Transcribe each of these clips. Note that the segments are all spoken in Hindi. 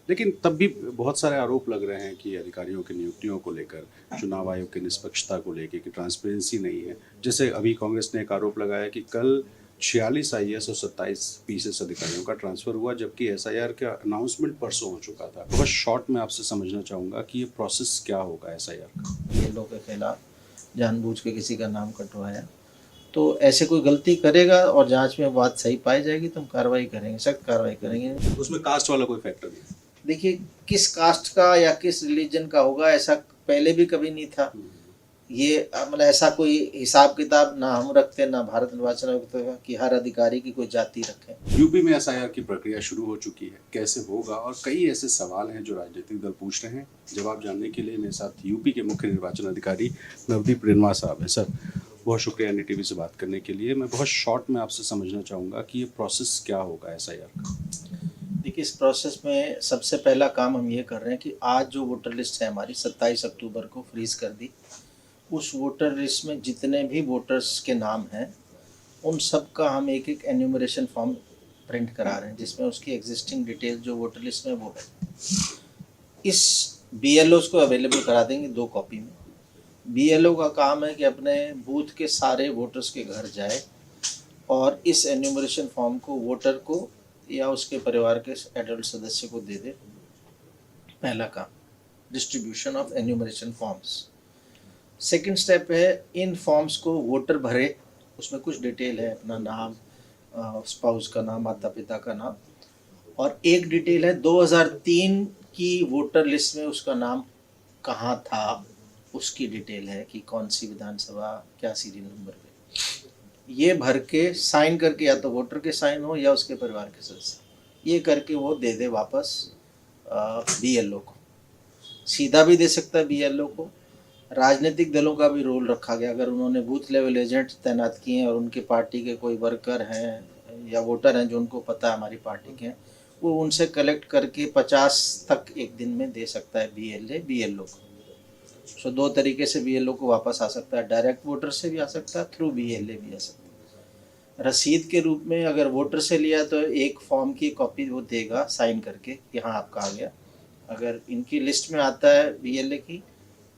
लेकिन तब भी बहुत सारे आरोप लग रहे हैं कि अधिकारियों की नियुक्तियों को लेकर, चुनाव आयोग की निष्पक्षता को लेकर कि ट्रांसपेरेंसी नहीं है। जैसे अभी कांग्रेस ने एक आरोप लगाया कि कल 46 आईएएस और 27 पीसीएस अधिकारियों का ट्रांसफर हुआ, जबकि एसआईआर का अनाउंसमेंट परसों हो चुका था। बहुत शॉर्ट में आपसे समझना चाहूँगा कि ये प्रोसेस क्या होगा एसआईआर का। ये लोग के खिलाफ जानबूझ के किसी का नाम कटवाया, तो ऐसे कोई गलती करेगा और जांच में बात सही पाई जाएगी तो हम कार्रवाई करेंगे, सख्त कार्रवाई करेंगे। उसमें कास्ट वाला कोई फैक्टर नहीं है। देखिए, किस कास्ट का या किस रिलीजन का होगा ऐसा पहले भी कभी नहीं था। ये मतलब ऐसा कोई हिसाब किताब ना हम रखते ना भारत निर्वाचन आयोग कि हर अधिकारी की कोई जाति रखे। यूपी में एसआईआर की प्रक्रिया शुरू हो चुकी है, कैसे होगा और कई ऐसे सवाल हैं जो राजनीतिक दल पूछ रहे हैं। जवाब जानने के लिए मेरे साथ यूपी के मुख्य निर्वाचन अधिकारी नवदीप रेणवा साहब हैं। सर, बहुत शुक्रिया एनडीटीवी से बात करने के लिए। मैं बहुत शॉर्ट में आपसे समझना चाहूँगा कि ये प्रोसेस क्या होगा एसआईआर का। देखिए, इस प्रोसेस में सबसे पहला काम हम ये कर रहे हैं कि आज जो वोटर लिस्ट है हमारी 27 अक्टूबर को फ्रीज कर दी। उस वोटर लिस्ट में जितने भी वोटर्स के नाम हैं उन सब का हम एक एक एन्यूमरेशन फॉर्म प्रिंट करा रहे हैं, जिसमें उसकी एग्जिस्टिंग डिटेल जो वोटर लिस्ट में वो है। इस बीएलओस को अवेलेबल करा देंगे 2 कॉपी में। बीएलओ का काम है कि अपने बूथ के सारे वोटर्स के घर जाए और इस एन्यूमरेशन फॉर्म को वोटर को या उसके परिवार के एडल्ट सदस्य को दे दे। पहला काम, distribution of enumeration forms. Second step है, इन फॉर्म्स को वोटर भरे, उसमें कुछ डिटेल है, अपना नाम, स्पाउस का नाम, माता पिता का नाम, और एक डिटेल है 2003 की वोटर लिस्ट में उसका नाम कहाँ था, उसकी डिटेल है कि कौन सी विधानसभा, क्या सीरियल नंबर पे। ये भर के साइन करके, या तो वोटर के साइन हो या उसके परिवार के सदस्य, ये करके वो दे दे वापस बीएलओ को। सीधा भी दे सकता है बीएलओ को। राजनीतिक दलों का भी रोल रखा गया, अगर उन्होंने बूथ लेवल एजेंट तैनात किए हैं और उनके पार्टी के कोई वर्कर हैं या वोटर हैं जो उनको पता है हमारी पार्टी के हैं, वो उनसे कलेक्ट करके 50 तक एक दिन में दे सकता है बीएलओ को। सो 2 तरीके से बीएलओ को वापस आ सकता है, डायरेक्ट वोटर से भी आ सकता है, थ्रू बीएलए भी आ सकता है। रसीद के रूप में अगर वोटर से लिया तो एक फॉर्म की कॉपी वो देगा साइन करके कि हाँ आपका आ गया। अगर इनकी लिस्ट में आता है बीएलए की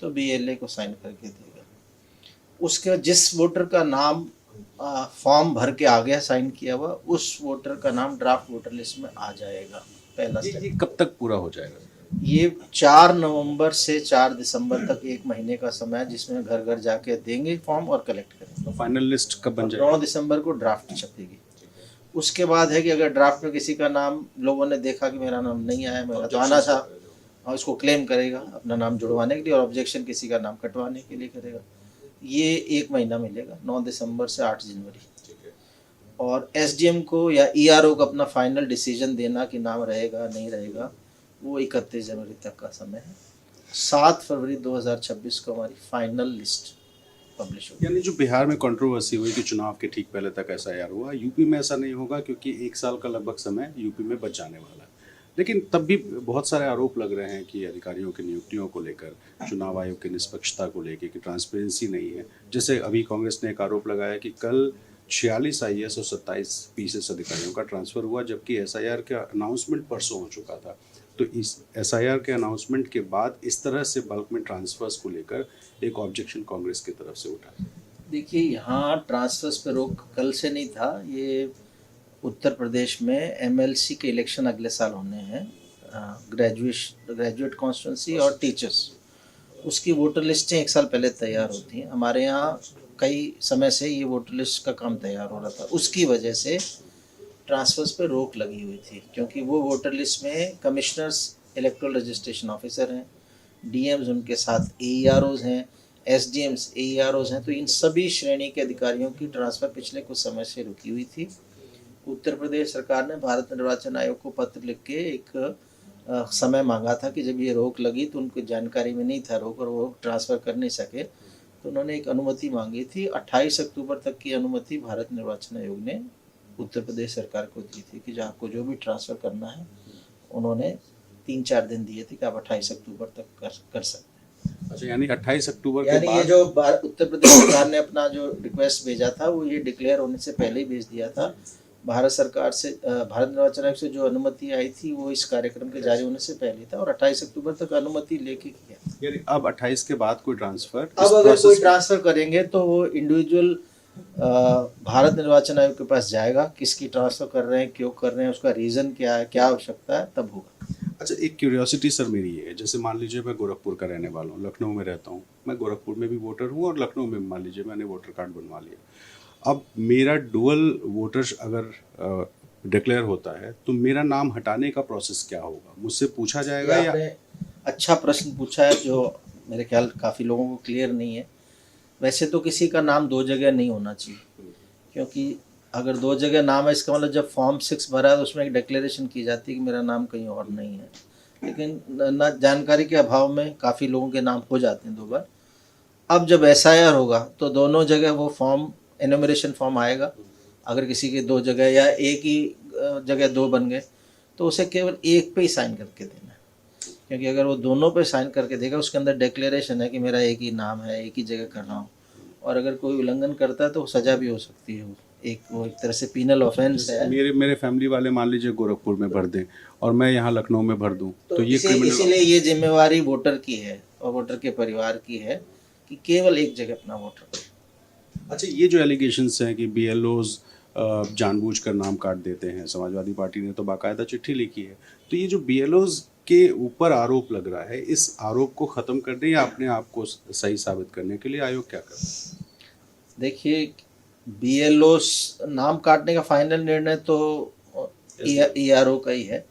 तो बीएलए को साइन करके देगा। उसके बाद जिस वोटर का नाम फॉर्म भर के आ गया साइन किया हुआ, उस वोटर का नाम ड्राफ्ट वोटर लिस्ट में आ जाएगा। पहला स्टेप। कब तक पूरा हो जाएगा? ये 4 नवंबर से 4 दिसंबर तक 1 महीने का समय है, जिसमें घर घर जाके देंगे फॉर्म और कलेक्ट करेंगे। तो फाइनल लिस्ट कब बन जाएगी? 9 दिसंबर को ड्राफ्ट छपेगी। उसके बाद है कि अगर ड्राफ्ट में किसी का नाम लोगों ने देखा कि मेरा नाम नहीं आया, मेरा तो आना था, और इसको क्लेम करेगा अपना नाम जुड़वाने के लिए, और ऑब्जेक्शन किसी का नाम कटवाने के लिए करेगा। ये 1 महीना मिलेगा, 9 दिसंबर से 8 जनवरी। और एसडीएम को या ईआरओ को अपना फाइनल डिसीजन देना कि नाम रहेगा नहीं रहेगा, वो 31 जनवरी तक का समय है। 7 फरवरी 2026 को हमारी फाइनल लिस्ट पब्लिश होगी। यानी जो बिहार में कंट्रोवर्सी हुई कि चुनाव के ठीक पहले तक एसआईआर हुआ, यूपी में ऐसा नहीं होगा, क्योंकि 1 साल का लगभग समय यूपी में बच जाने वाला है। लेकिन तब भी बहुत सारे आरोप लग रहे हैं कि अधिकारियों की नियुक्तियों को लेकर, चुनाव आयोग की निष्पक्षता को लेकर कि ट्रांसपेरेंसी नहीं है। जैसे अभी कांग्रेस ने एक आरोप लगाया कि कल 46 आईएएस और 27 पीसीएस अधिकारियों का ट्रांसफर हुआ, जबकि एसआईआर का अनाउंसमेंट परसों हो चुका था। तो इस एसआईआर के अनाउंसमेंट के बाद इस तरह से बल्क में ट्रांसफर्स को लेकर एक ऑब्जेक्शन कांग्रेस की तरफ से उठा। देखिए, यहाँ ट्रांसफर्स पे रोक कल से नहीं था। ये उत्तर प्रदेश में एमएलसी के इलेक्शन अगले साल होने हैं, ग्रेजुएट कॉन्स्टिट्यूंसी और टीचर्स। उसकी वोटर लिस्टें 1 साल पहले तैयार होती हैं। हमारे यहाँ कई समय से ये वोटर लिस्ट का काम तैयार हो रहा था, उसकी वजह से ट्रांसफर्स पे रोक लगी हुई थी, क्योंकि वो वोटर लिस्ट में कमिश्नर्स इलेक्टोरल रजिस्ट्रेशन ऑफिसर हैं, डीएम्स उनके साथ एईआरओज हैं, एसडीएम्स एईआरओज हैं। तो इन सभी श्रेणी के अधिकारियों की ट्रांसफ़र पिछले कुछ समय से रुकी हुई थी। उत्तर प्रदेश सरकार ने भारत निर्वाचन आयोग को पत्र लिख के एक समय मांगा था कि जब ये रोक लगी तो उनको जानकारी में नहीं था रोक, और वो ट्रांसफ़र कर नहीं सके, तो उन्होंने एक अनुमति मांगी थी। 28 अक्टूबर तक की अनुमति भारत निर्वाचन आयोग ने उत्तर प्रदेश सरकार को दी थी कि जो आपको जो भी ट्रांसफ़र करना है, उन्होंने 3-4 दिन दिए थे कि आप 28 अक्टूबर तक कर सकते हैं। अच्छा, यानी 28 अक्टूबर के यानी बाद ये जो उत्तर प्रदेश सरकार ने अपना जो रिक्वेस्ट भेजा था वो ये डिक्लेयर होने से पहले ही भेज दिया था। भारत सरकार से भारत निर्वाचन आयोग से जो अनुमति आई थी वो इस कार्यक्रम के जारी होने से पहले था और 28 अक्टूबर तक अनुमति लेके किया। यानी अब 28 के बाद कोई ट्रांसफर अब अगर कोई ट्रांसफर करेंगे तो वो इंडिविजुअल भारत निर्वाचन आयोग के पास जाएगा, किसकी ट्रांसफर कर रहे हैं, क्यों कर रहे हैं, उसका रीज़न क्या है, क्या आवश्यकता है, तब होगा। अच्छा, एक क्यूरियोसिटी सर मेरी है, जैसे मान लीजिए मैं गोरखपुर का रहने वाला हूँ, लखनऊ में रहता हूँ, मैं गोरखपुर में भी वोटर हूँ और लखनऊ में मान लीजिए मैंने वोटर कार्ड बनवा लिया। अब मेरा डुअल वोटर्स अगर डिक्लेयर होता है तो मेरा नाम हटाने का प्रोसेस क्या होगा, मुझसे पूछा जाएगा या? आपने अच्छा प्रश्न पूछा है जो मेरे ख्याल काफ़ी लोगों को क्लियर नहीं है। वैसे तो किसी का नाम दो जगह नहीं होना चाहिए, क्योंकि अगर दो जगह नाम है इसका मतलब जब फॉर्म 6 भरा है तो उसमें एक डिक्लेरेशन की जाती है कि मेरा नाम कहीं और नहीं है, लेकिन न जानकारी के अभाव में काफ़ी लोगों के नाम हो जाते हैं दो बार। अब जब SIR होगा तो दोनों जगह वो फॉर्म एनुमरेशन फॉर्म आएगा। अगर किसी के दो जगह या एक ही जगह दो बन गए तो उसे केवल एक पे ही साइन करके देना है, क्योंकि अगर वो दोनों पे साइन करके देगा उसके अंदर डिक्लेरेशन है कि मेरा एक ही नाम है, एक ही जगह कर रहा हूँ, और अगर कोई उल्लंघन करता है तो सज़ा भी हो सकती है। वो एक तरह से पीनल ऑफेंस है। मेरे फैमिली वाले मान लीजिए गोरखपुर में भर दें और मैं यहाँ लखनऊ में भर दूँ तो ये इसीलिए ये जिम्मेवारी वोटर की है और वोटर के परिवार की है कि केवल एक जगह अपना वोटर करें। अच्छा, ये जो एलिगेशंस हैं कि BLOs जानबूझकर नाम काट देते हैं, समाजवादी पार्टी ने तो बाकायदा चिट्ठी लिखी है, तो ये जो BLOs के ऊपर आरोप लग रहा है, इस आरोप को ख़त्म करने या अपने आप को सही साबित करने के लिए आयोग क्या कर रहा है? देखिए, BLOs नाम काटने का फाइनल निर्णय तो ERO का ही है,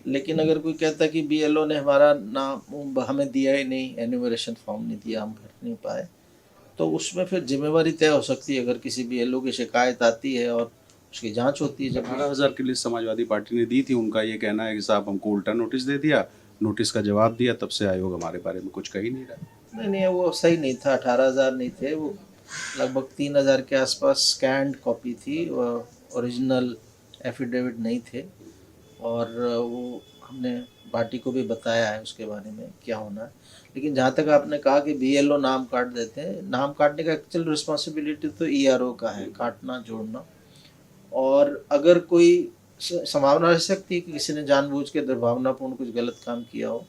लेकिन अगर कोई कहता है कि BLO ने हमारा नाम हमें दिया ही नहीं, एन्यूमरेशन फॉर्म नहीं दिया, हम भर नहीं पाए, तो उसमें फिर जिम्मेवारी तय हो सकती है। अगर किसी BLO की शिकायत आती है और उसकी जांच होती है। जब 18,000 की लिस्ट समाजवादी पार्टी ने दी थी, उनका ये कहना है कि साहब हमको उल्टा नोटिस दे दिया, नोटिस का जवाब दिया, तब से आयोग हमारे बारे में कुछ कह ही नहीं रहा। नहीं, वो सही नहीं था। 18,000 नहीं थे, वो लगभग 3,000 के आसपास स्कैंड कॉपी थी, ओरिजिनल एफिडेविट नहीं थे, और वो हमने पार्टी को भी बताया है उसके बारे में क्या होना है। लेकिन जहाँ तक आपने कहा कि BLO नाम काट देते हैं, नाम काटने का एक्चुअल रिस्पॉन्सिबिलिटी तो ERO का है, काटना जोड़ना। और अगर कोई संभावना रह सकती है कि किसी ने जानबूझ के दुर्भावनापूर्ण कुछ गलत काम किया हो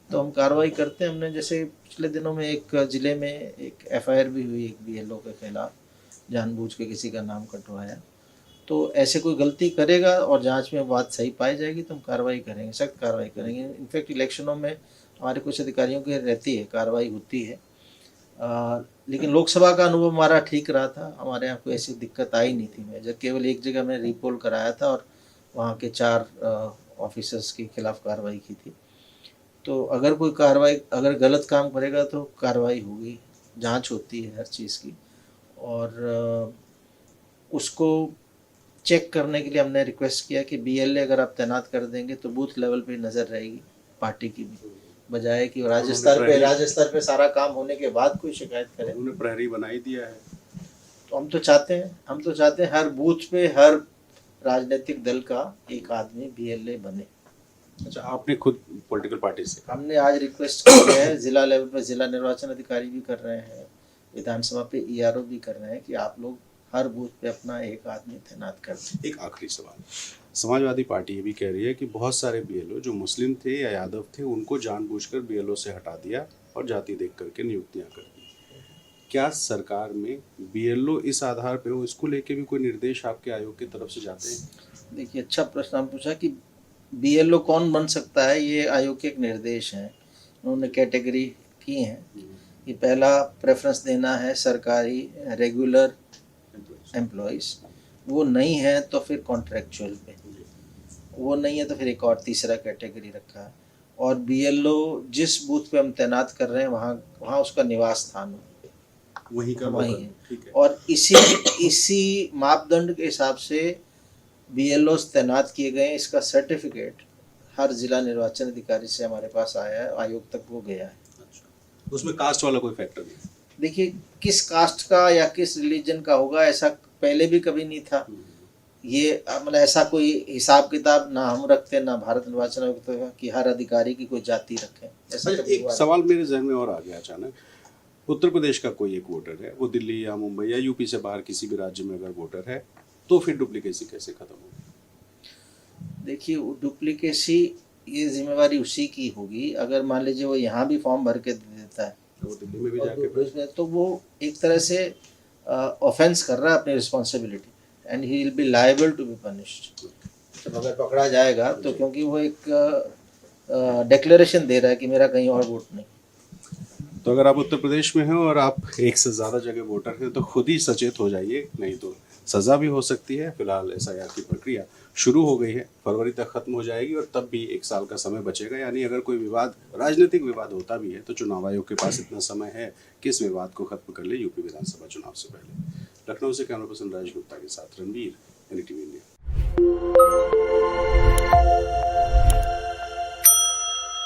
तो हम कार्रवाई करते हैं। हमने जैसे पिछले दिनों में एक ज़िले में एक FIR भी हुई एक BLO के खिलाफ, जानबूझ के किसी का नाम कटवाया। तो ऐसे कोई गलती करेगा और जांच में बात सही पाई जाएगी तो हम कार्रवाई करेंगे, सख्त कार्रवाई करेंगे। इनफैक्ट इलेक्शनों में हमारे कुछ अधिकारियों की रहती है, कार्रवाई होती है। लेकिन लोकसभा का अनुभव हमारा ठीक रहा था, हमारे यहाँ कोई ऐसी दिक्कत आई नहीं थी। मैं केवल एक जगह में रीपोल कराया था और वहाँ के 4 ऑफिसर्स के खिलाफ कार्रवाई की थी। तो अगर कोई कार्रवाई अगर गलत काम करेगा तो कार्रवाई होगी, जांच होती है हर चीज़ की, और उसको चेक करने के लिए हमने रिक्वेस्ट किया कि BLA अगर आप तैनात कर देंगे तो बूथ लेवल पे नज़र रहेगी पार्टी की भी, बजाय कि राज्य स्तर पे सारा काम होने के बाद कोई शिकायत करे। उन्होंने प्रहरी बना ही दिया है। तो हम तो चाहते हैं हर बूथ पे हर राजनीतिक दल का एक आदमी BLA बने। अच्छा, आपने खुद पॉलिटिकल पार्टी से? हमने आज रिक्वेस्ट की है, जिला लेवल पे जिला निर्वाचन अधिकारी भी कर रहे हैं, विधानसभा पे ERO भी कर रहे हैं कि आप लोग हर बूथ पे अपना एक आदमी तैनात कर दें। एक आखिरी सवाल, समाजवादी पार्टी ये भी कह रही है कि बहुत सारे BLO जो मुस्लिम थे या यादव थे उनको जानबूझकर BLO से हटा दिया और जाति देख करके नियुक्तियां कर दी। क्या सरकार में BLO इस आधार पे हो, इसको लेके भी कोई निर्देश आपके आयोग की तरफ से जाते हैं? देखिए, अच्छा प्रश्न आप पूछा कि BLO कौन बन सकता है। ये आयोग के एक निर्देश हैं, उन्होंने कैटेगरी की हैं कि पहला प्रेफरेंस देना है सरकारी रेगुलर एम्प्लॉइज़, वो नहीं है तो फिर कॉन्ट्रैक्चुअल पे, वो नहीं है तो फिर एक और तीसरा कैटेगरी रखा है। और BLO जिस बूथ पे हम तैनात कर रहे हैं वहाँ उसका निवास स्थान वहीं का वहीं है। ठीक है। और इसी मापदंड के हिसाब से BLOs तैनात किए गए हैं। इसका सर्टिफिकेट हर जिला निर्वाचन अधिकारी से हमारे पास आया है, आयोग तक वो गया है। अच्छा, उसमें कास्ट वाला कोई फैक्टर नहीं? देखिए, किस कास्ट का या किस रिलीजन का होगा ऐसा पहले भी कभी नहीं था। ये मतलब ऐसा कोई हिसाब किताब ना हम रखते ना भारत निर्वाचन आयोग कि हर अधिकारी की कोई जाति रखें। ऐसा एक सवाल मेरे जहन में और आ गया अचानक, उत्तर प्रदेश का कोई एक वोटर है, वो दिल्ली या मुंबई या UP से बाहर किसी भी राज्य में अगर वोटर है तो फिर डुप्लीकेसी कैसे खत्म होगी? देखिए, वो डुप्लीकेसी, ये जिम्मेवारी उसी की होगी। अगर मान लीजिए वो यहाँ भी फॉर्म भर के दे देता है तो वो दिल्ली में भी और जाके उसमें, तो वो एक तरह से ऑफेंस कर रहा है अपनी responsibility, and he will be liable to be punished. जब अगर पकड़ा जाएगा तो, क्योंकि वो एक डिक्लेरेशन दे रहा है कि मेरा कहीं और वोट नहीं। तो अगर आप उत्तर प्रदेश में हैं और आप एक से ज़्यादा जगह वोटर हैं तो खुद ही सचेत हो जाइए, नहीं तो सज़ा भी हो सकती है। फिलहाल SIR की प्रक्रिया शुरू हो गई है, फरवरी तक खत्म हो जाएगी और तब भी 1 साल का समय बचेगा। यानी अगर कोई विवाद, राजनीतिक विवाद होता भी है तो चुनाव आयोग के पास इतना समय है कि इस विवाद को खत्म कर ले यूपी विधानसभा चुनाव से पहले। लखनऊ से कैमरा पर्सन राज गुप्ता के साथ रणवीर, NDTV इंडिया।